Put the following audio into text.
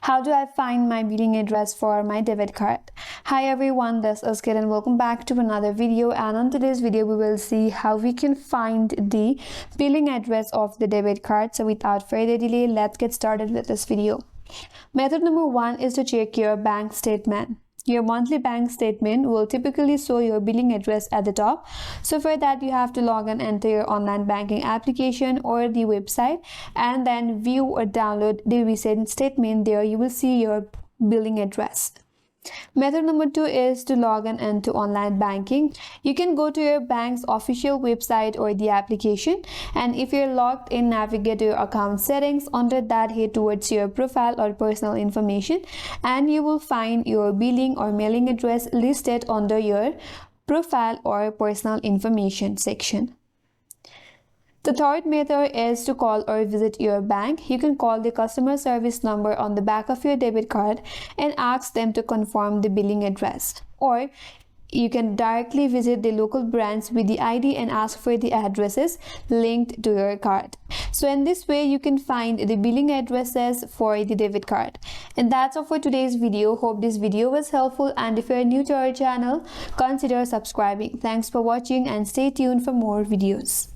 How do I find my billing address for my debit card? Hi everyone, this is Kit and welcome back to another video, and on today's video we will see how we can find the billing address of the debit card. So without further delay, let's get started with this video. Method number 1 is to check your bank statement. Your monthly bank statement will typically show your billing address at the top. So for that, you have to log in, enter your online banking application or the website, and then view or download the recent statement. There you will see your billing address. Method number 2 is to log in into online banking. You can go to your bank's official website or the application, and if you're logged in, navigate to your account settings. Under that, head towards your profile or personal information, and you will find your billing or mailing address listed under your profile or personal information section. The third method is to call or visit your bank. You can call the customer service number on the back of your debit card and ask them to confirm the billing address. Or you can directly visit the local branch with the ID and ask for the addresses linked to your card. So in this way, you can find the billing addresses for the debit card. And that's all for today's video. Hope this video was helpful, and if you're new to our channel, consider subscribing. Thanks for watching and stay tuned for more videos.